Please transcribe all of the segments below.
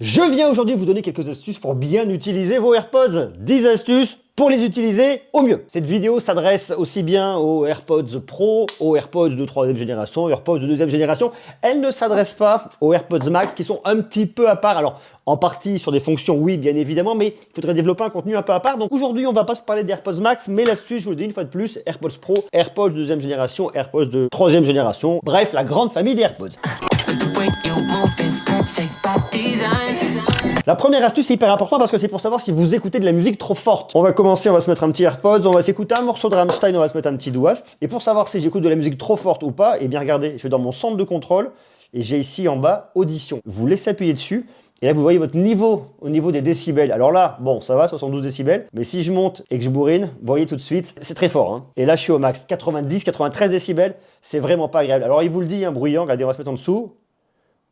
Je viens aujourd'hui vous donner quelques astuces pour bien utiliser vos AirPods. 10 astuces pour les utiliser au mieux. Cette vidéo s'adresse aussi bien aux AirPods Pro, aux AirPods de 3e génération, aux AirPods de 2e génération. Elle ne s'adresse pas aux AirPods Max qui sont un petit peu à part. Alors, en partie sur des fonctions, oui, bien évidemment, mais il faudrait développer un contenu un peu à part. Donc aujourd'hui, on va pas se parler d'AirPods Max, mais l'astuce, je vous le dis une fois de plus, AirPods Pro, AirPods de 2e génération, AirPods de 3e génération. Bref, la grande famille des AirPods. La première astuce c'est hyper important parce que c'est pour savoir si vous écoutez de la musique trop forte. On va commencer, on va se mettre un petit AirPods, on va s'écouter un morceau de Rammstein, on va se mettre un petit Douast. Et pour savoir si j'écoute de la musique trop forte ou pas, eh bien regardez, je vais dans mon centre de contrôle et j'ai ici en bas audition. Vous laissez appuyer dessus et là vous voyez votre niveau au niveau des décibels. Alors là, bon ça va, 72 décibels, mais si je monte et que je bourrine, vous voyez tout de suite, c'est très fort. Hein. Et là je suis au max, 90, 93 décibels, c'est vraiment pas agréable. Alors il vous le dit, hein, bruyant, regardez, on va se mettre en dessous.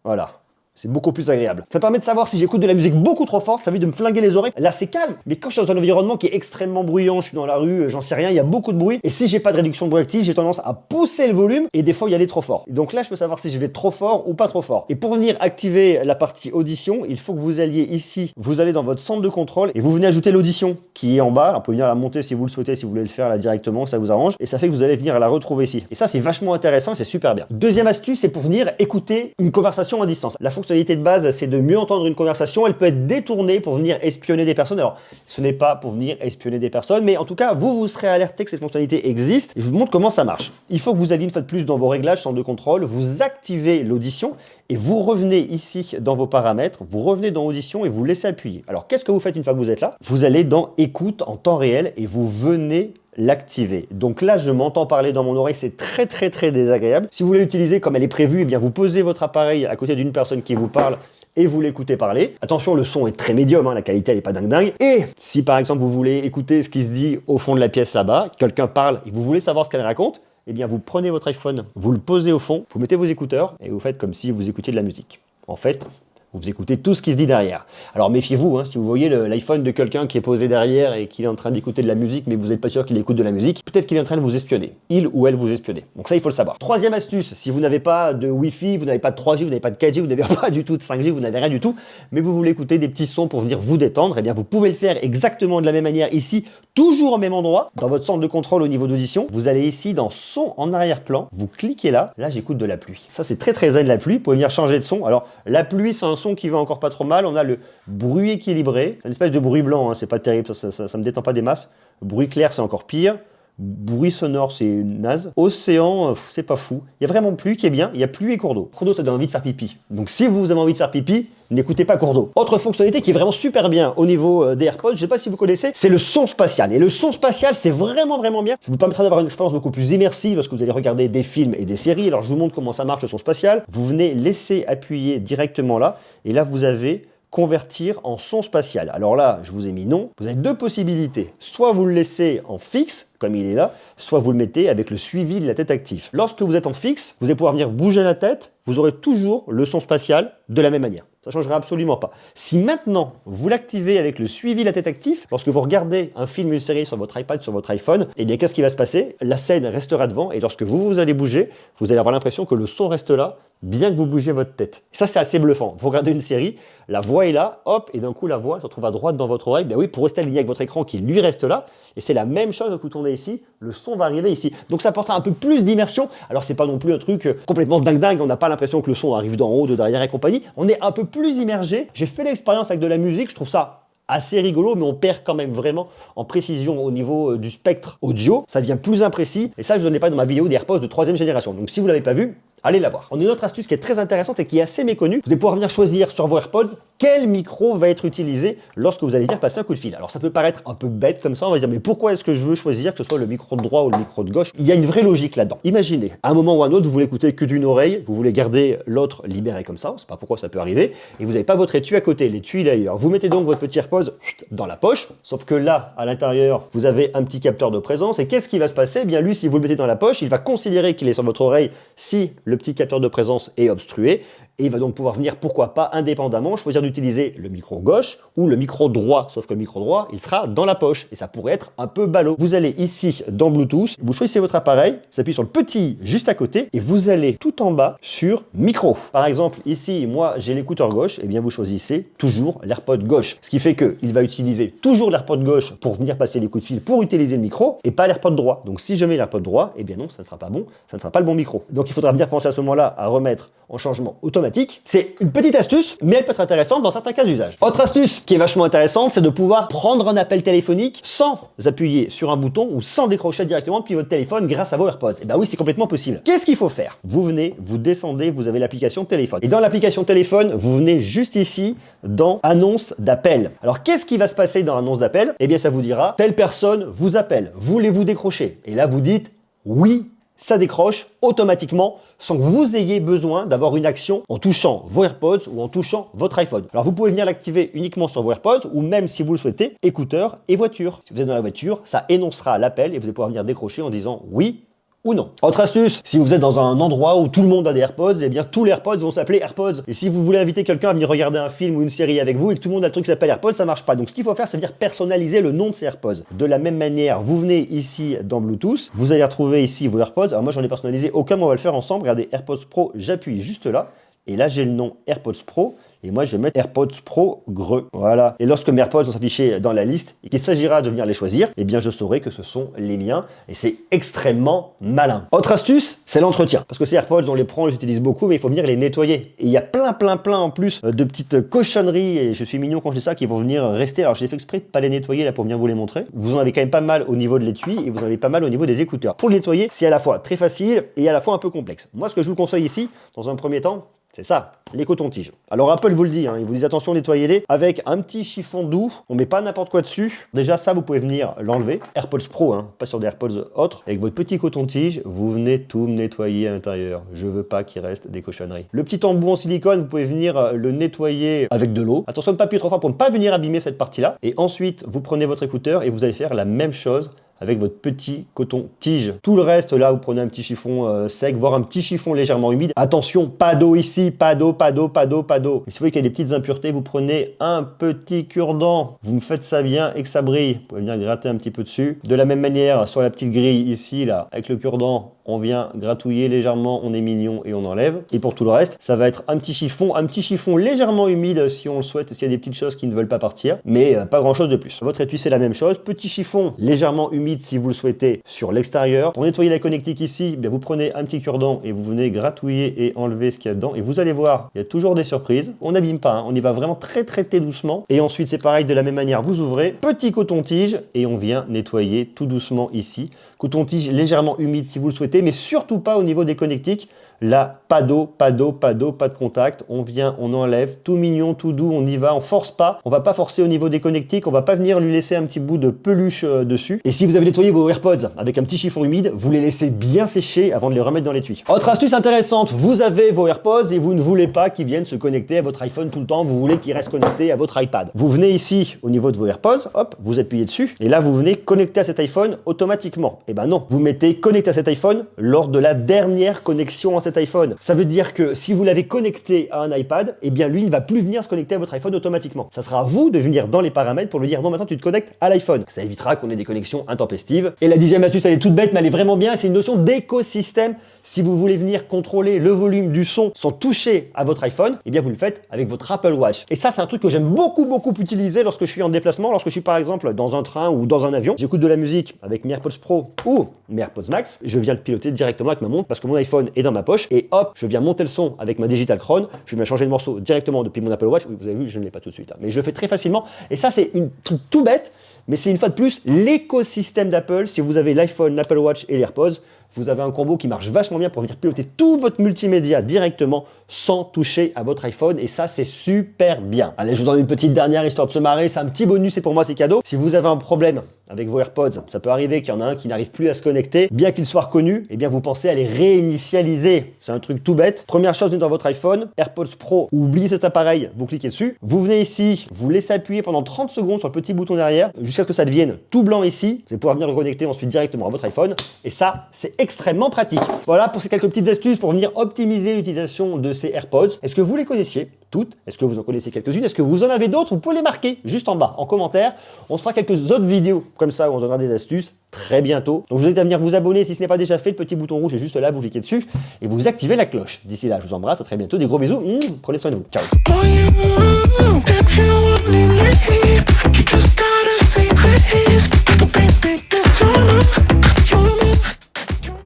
Voilà. C'est beaucoup plus agréable. Ça permet de savoir si j'écoute de la musique beaucoup trop forte, ça veut dire de me flinguer les oreilles. Là, c'est calme. Mais quand je suis dans un environnement qui est extrêmement bruyant, je suis dans la rue, j'en sais rien, il y a beaucoup de bruit. Et si j'ai pas de réduction de bruit active, j'ai tendance à pousser le volume et des fois y aller trop fort. Et donc là, je peux savoir si je vais trop fort ou pas trop fort. Et pour venir activer la partie audition, il faut que vous alliez ici. Vous allez dans votre centre de contrôle et vous venez ajouter l'audition qui est en bas. Alors, vous pouvez venir la monter si vous le souhaitez, si vous voulez le faire là directement, ça vous arrange. Et ça fait que vous allez venir la retrouver ici. Et ça, c'est vachement intéressant et c'est super bien. Deuxième astuce, c'est pour venir écouter une conversation à distance. La fonctionnalité de base, c'est de mieux entendre une conversation. Elle peut être détournée pour venir espionner des personnes. Alors, ce n'est pas pour venir espionner des personnes, mais en tout cas, vous serez alerté que cette fonctionnalité existe. Et je vous montre comment ça marche. Il faut que vous alliez une fois de plus dans vos réglages, centre de contrôle, vous activez l'audition et vous revenez ici dans vos paramètres, vous revenez dans audition et vous laissez appuyer. Alors, qu'est-ce que vous faites une fois que vous êtes là? Vous allez dans écoute en temps réel et vous venez l'activer. Donc là, je m'entends parler dans mon oreille, c'est très désagréable. Si vous voulez l'utiliser comme elle est prévue, eh bien vous posez votre appareil à côté d'une personne qui vous parle et vous l'écoutez parler. Attention, le son est très médium, hein, la qualité elle est pas dingue. Et si par exemple vous voulez écouter ce qui se dit au fond de la pièce là-bas, quelqu'un parle et vous voulez savoir ce qu'elle raconte, eh bien vous prenez votre iPhone, vous le posez au fond, vous mettez vos écouteurs et vous faites comme si vous écoutiez de la musique. En fait, vous écoutez tout ce qui se dit derrière. Alors méfiez-vous, hein, si vous voyez l'iPhone de quelqu'un qui est posé derrière et qu'il est en train d'écouter de la musique, mais vous n'êtes pas sûr qu'il écoute de la musique, peut-être qu'il est en train de vous espionner. Il ou elle vous espionner. Donc ça, il faut le savoir. Troisième astuce, si vous n'avez pas de Wi-Fi, vous n'avez pas de 3G, vous n'avez pas de 4G, vous n'avez pas du tout de 5G, vous n'avez rien du tout, mais vous voulez écouter des petits sons pour venir vous détendre, eh bien vous pouvez le faire exactement de la même manière ici, toujours au même endroit, dans votre centre de contrôle au niveau d'audition. Vous allez ici dans son en arrière-plan, vous cliquez là, j'écoute de la pluie. Ça c'est très zen la pluie, vous pouvez venir changer de son. Alors la pluie c'est un son qui va encore pas trop mal, on a le bruit équilibré, c'est une espèce de bruit blanc, hein, c'est pas terrible, ça me détend pas des masses. Bruit clair c'est encore pire. Bruit sonore, c'est naze. Océan, c'est pas fou. Il y a vraiment pluie qui est bien. Il y a pluie et cours d'eau. Cours d'eau, ça donne envie de faire pipi. Donc si vous avez envie de faire pipi, n'écoutez pas cours d'eau. Autre fonctionnalité qui est vraiment super bien au niveau des AirPods, je sais pas si vous connaissez, c'est le son spatial. Et le son spatial, c'est vraiment bien. Ça vous permettra d'avoir une expérience beaucoup plus immersive parce que vous allez regarder des films et des séries. Alors je vous montre comment ça marche le son spatial. Vous venez laisser appuyer directement là. Et là, vous avez convertir en son spatial. Alors là, je vous ai mis non. Vous avez deux possibilités. Soit vous le laissez en fixe, comme il est là, soit vous le mettez avec le suivi de la tête actif. Lorsque vous êtes en fixe, vous allez pouvoir venir bouger la tête, vous aurez toujours le son spatial de la même manière. Ça ne changera absolument pas. Si maintenant, vous l'activez avec le suivi de la tête actif, lorsque vous regardez un film, une série sur votre iPad, sur votre iPhone, eh bien qu'est-ce qui va se passer? La scène restera devant et lorsque vous allez bouger, vous allez avoir l'impression que le son reste là, bien que vous bougez votre tête. Ça, c'est assez bluffant. Vous regardez une série, la voix est là, hop, et d'un coup, la voix se retrouve à droite dans votre oreille. Ben oui, pour rester aligné avec votre écran qui, lui, reste là. Et c'est la même chose quand vous tournez ici, le son va arriver ici. Donc ça apportera un peu plus d'immersion. Alors c'est pas non plus un truc complètement dingue, on n'a pas l'impression que le son arrive d'en haut, de derrière et compagnie. On est un peu plus immergé. J'ai fait l'expérience avec de la musique, je trouve ça assez rigolo, mais on perd quand même vraiment en précision au niveau du spectre audio. Ça devient plus imprécis. Et ça, je ne l'ai pas dans ma vidéo des AirPods de 3e génération. Donc si vous ne l'avez pas vu, allez la voir. On a une autre astuce qui est très intéressante et qui est assez méconnue. Vous allez pouvoir venir choisir sur vos AirPods quel micro va être utilisé lorsque vous allez venir passer un coup de fil. Alors ça peut paraître un peu bête comme ça, on va se dire mais pourquoi est-ce que je veux choisir que ce soit le micro de droite ou le micro de gauche? Il y a une vraie logique là-dedans. Imaginez, à un moment ou à un autre, vous voulez écouter que d'une oreille, vous voulez garder l'autre libéré comme ça, on ne sait pas pourquoi ça peut arriver, et vous n'avez pas votre étui à côté, l'étui il est ailleurs. Vous mettez donc votre petit AirPods dans la poche, sauf que là, à l'intérieur, vous avez un petit capteur de présence, et qu'est-ce qui va se passer? Eh bien lui, si vous le mettez dans la poche, il va considérer qu'il est sur votre oreille si le petit capteur de présence est obstrué, et il va donc pouvoir venir, pourquoi pas, indépendamment, choisir d'utiliser le micro gauche ou le micro droit, sauf que le micro droit, il sera dans la poche, et ça pourrait être un peu ballot. Vous allez ici, dans Bluetooth, vous choisissez votre appareil, vous appuyez sur le petit juste à côté, et vous allez tout en bas sur micro. Par exemple, ici, moi, j'ai l'écouteur gauche, et bien vous choisissez toujours l'AirPod gauche, ce qui fait qu'il va utiliser toujours l'AirPod gauche pour venir passer les coups de fil, pour utiliser le micro, et pas l'AirPod droit. Donc si je mets l'AirPod droit, eh bien non, ça ne sera pas bon, ça ne sera pas le bon micro. Donc il faudra bien penser à ce moment-là à remettre en changement automatique. C'est une petite astuce, mais elle peut être intéressante dans certains cas d'usage. Autre astuce qui est vachement intéressante, c'est de pouvoir prendre un appel téléphonique sans appuyer sur un bouton ou sans décrocher directement depuis votre téléphone grâce à vos AirPods. Et bien oui, c'est complètement possible. Qu'est-ce qu'il faut faire? Vous venez, vous descendez, vous avez l'application téléphone. Et dans l'application téléphone, vous venez juste ici dans annonce d'appel. Alors qu'est-ce qui va se passer dans annonce d'appel? Eh bien ça vous dira, telle personne vous appelle, voulez-vous décrocher? Et là vous dites oui, ça décroche automatiquement sans que vous ayez besoin d'avoir une action en touchant vos AirPods ou en touchant votre iPhone. Alors vous pouvez venir l'activer uniquement sur vos AirPods ou même si vous le souhaitez, écouteurs et voiture. Si vous êtes dans la voiture, ça énoncera l'appel et vous allez pouvoir venir décrocher en disant oui ou non. Autre astuce, si vous êtes dans un endroit où tout le monde a des AirPods, eh bien tous les AirPods vont s'appeler AirPods. Et si vous voulez inviter quelqu'un à venir regarder un film ou une série avec vous et que tout le monde a le truc qui s'appelle AirPods, ça marche pas. Donc ce qu'il faut faire, c'est venir personnaliser le nom de ces AirPods. De la même manière, vous venez ici dans Bluetooth, vous allez retrouver ici vos AirPods. Alors moi j'en ai personnalisé aucun, mais on va le faire ensemble. Regardez, AirPods Pro, j'appuie juste là. Et là, j'ai le nom AirPods Pro. Et moi, je vais mettre AirPods Pro Greux. Voilà. Et lorsque mes AirPods vont s'afficher dans la liste et qu'il s'agira de venir les choisir, eh bien, je saurai que ce sont les miens. Et c'est extrêmement malin. Autre astuce, c'est l'entretien. Parce que ces AirPods, on les prend, on les utilise beaucoup, mais il faut venir les nettoyer. Et il y a plein en plus de petites cochonneries, et je suis mignon quand je dis ça, qui vont venir rester. Alors, j'ai fait exprès de pas les nettoyer là pour bien vous les montrer. Vous en avez quand même pas mal au niveau de l'étui et vous en avez pas mal au niveau des écouteurs. Pour les nettoyer, c'est à la fois très facile et à la fois un peu complexe. Moi, ce que je vous conseille ici, dans un premier temps, c'est ça, les cotons-tiges. Alors Apple vous le dit, il vous dit attention, nettoyez-les avec un petit chiffon doux. On met pas n'importe quoi dessus. Déjà ça, vous pouvez venir l'enlever. AirPods Pro, pas sur des AirPods autres. Avec votre petit coton-tige, vous venez tout nettoyer à l'intérieur. Je veux pas qu'il reste des cochonneries. Le petit embout en silicone, vous pouvez venir le nettoyer avec de l'eau. Attention de ne pas appuyer trop fort pour ne pas venir abîmer cette partie-là. Et ensuite, vous prenez votre écouteur et vous allez faire la même chose avec votre petit coton-tige. Tout le reste, là, vous prenez un petit chiffon sec, voire un petit chiffon légèrement humide. Attention, pas d'eau ici, pas d'eau, pas d'eau, pas d'eau, pas d'eau. Et si vous voyez qu'il y a des petites impuretés, vous prenez un petit cure-dent. Vous me faites ça bien et que ça brille. Vous pouvez venir gratter un petit peu dessus. De la même manière, sur la petite grille ici, là, avec le cure-dent, on vient gratouiller légèrement, on est mignon et on enlève. Et pour tout le reste, ça va être un petit chiffon légèrement humide si on le souhaite, s'il y a des petites choses qui ne veulent pas partir, mais pas grand chose de plus. Votre étui, c'est la même chose. Petit chiffon légèrement humide si vous le souhaitez sur l'extérieur. Pour nettoyer la connectique ici, bien, vous prenez un petit cure-dent et vous venez gratouiller et enlever ce qu'il y a dedans. Et vous allez voir, il y a toujours des surprises. On n'abîme pas, on y va vraiment très doucement. Et ensuite, c'est pareil, de la même manière, vous ouvrez, petit coton-tige et on vient nettoyer tout doucement ici. Coton-tige légèrement humide si vous le souhaitez, mais surtout pas au niveau des connectiques. Là, pas d'eau, pas d'eau, pas d'eau, pas de contact. On vient, on enlève, tout mignon, tout doux, on y va, on force pas. On va pas forcer au niveau des connectiques, on va pas venir lui laisser un petit bout de peluche dessus. Et si vous avez nettoyé vos AirPods avec un petit chiffon humide, vous les laissez bien sécher avant de les remettre dans l'étui. Autre astuce intéressante, vous avez vos AirPods et vous ne voulez pas qu'ils viennent se connecter à votre iPhone tout le temps, vous voulez qu'ils restent connectés à votre iPad. Vous venez ici au niveau de vos AirPods, hop, vous appuyez dessus et là vous venez connecter à cet iPhone automatiquement. Et ben non, vous mettez connecter à cet iPhone lors de la dernière connexion à cet iPhone. Ça veut dire que si vous l'avez connecté à un iPad, eh bien lui ne va plus venir se connecter à votre iPhone automatiquement. Ça sera à vous de venir dans les paramètres pour lui dire non, maintenant tu te connectes à l'iPhone. Ça évitera qu'on ait des connexions intempestives. Et la 10e astuce, elle est toute bête, mais elle est vraiment bien, c'est une notion d'écosystème. Si vous voulez venir contrôler le volume du son sans toucher à votre iPhone, eh bien vous le faites avec votre Apple Watch. Et ça, c'est un truc que j'aime beaucoup utiliser lorsque je suis en déplacement, lorsque je suis par exemple dans un train ou dans un avion. J'écoute de la musique avec mes AirPods Pro ou mes AirPods Max. Je viens le piloter directement avec ma montre parce que mon iPhone est dans ma poche et hop, je viens monter le son avec ma Digital Chron. Je viens changer le morceau directement depuis mon Apple Watch. Oui, vous avez vu, je ne l'ai pas tout de suite, mais je le fais très facilement. Et ça, c'est un truc tout bête, mais c'est une fois de plus l'écosystème d'Apple. Si vous avez l'iPhone, l'Apple Watch et les AirPods, vous avez un combo qui marche vachement bien pour venir piloter tout votre multimédia directement sans toucher à votre iPhone et ça, c'est super bien. Allez, je vous donne une petite dernière histoire de se marrer. C'est un petit bonus et pour moi, c'est cadeau. Si vous avez un problème avec vos AirPods, ça peut arriver qu'il y en a un qui n'arrive plus à se connecter, bien qu'il soit reconnu, eh bien vous pensez à les réinitialiser. C'est un truc tout bête. Première chose, vous êtes dans votre iPhone, AirPods Pro, oubliez cet appareil, vous cliquez dessus. Vous venez ici, vous laissez appuyer pendant 30 secondes sur le petit bouton derrière, jusqu'à ce que ça devienne tout blanc ici. Vous allez pouvoir venir le connecter ensuite directement à votre iPhone. Et ça, c'est extrêmement pratique. Voilà pour ces quelques petites astuces pour venir optimiser l'utilisation de ces AirPods. Est-ce que vous les connaissiez toutes? Est-ce que vous en connaissez quelques-unes? Est-ce que vous en avez d'autres? Vous pouvez les marquer juste en bas, en commentaire. On se fera quelques autres vidéos comme ça où on donnera des astuces très bientôt. Donc je vous invite à venir vous abonner si ce n'est pas déjà fait. Le petit bouton rouge est juste là, vous cliquez dessus et vous activez la cloche. D'ici là, je vous embrasse, à très bientôt, des gros bisous. Prenez soin de vous. Ciao.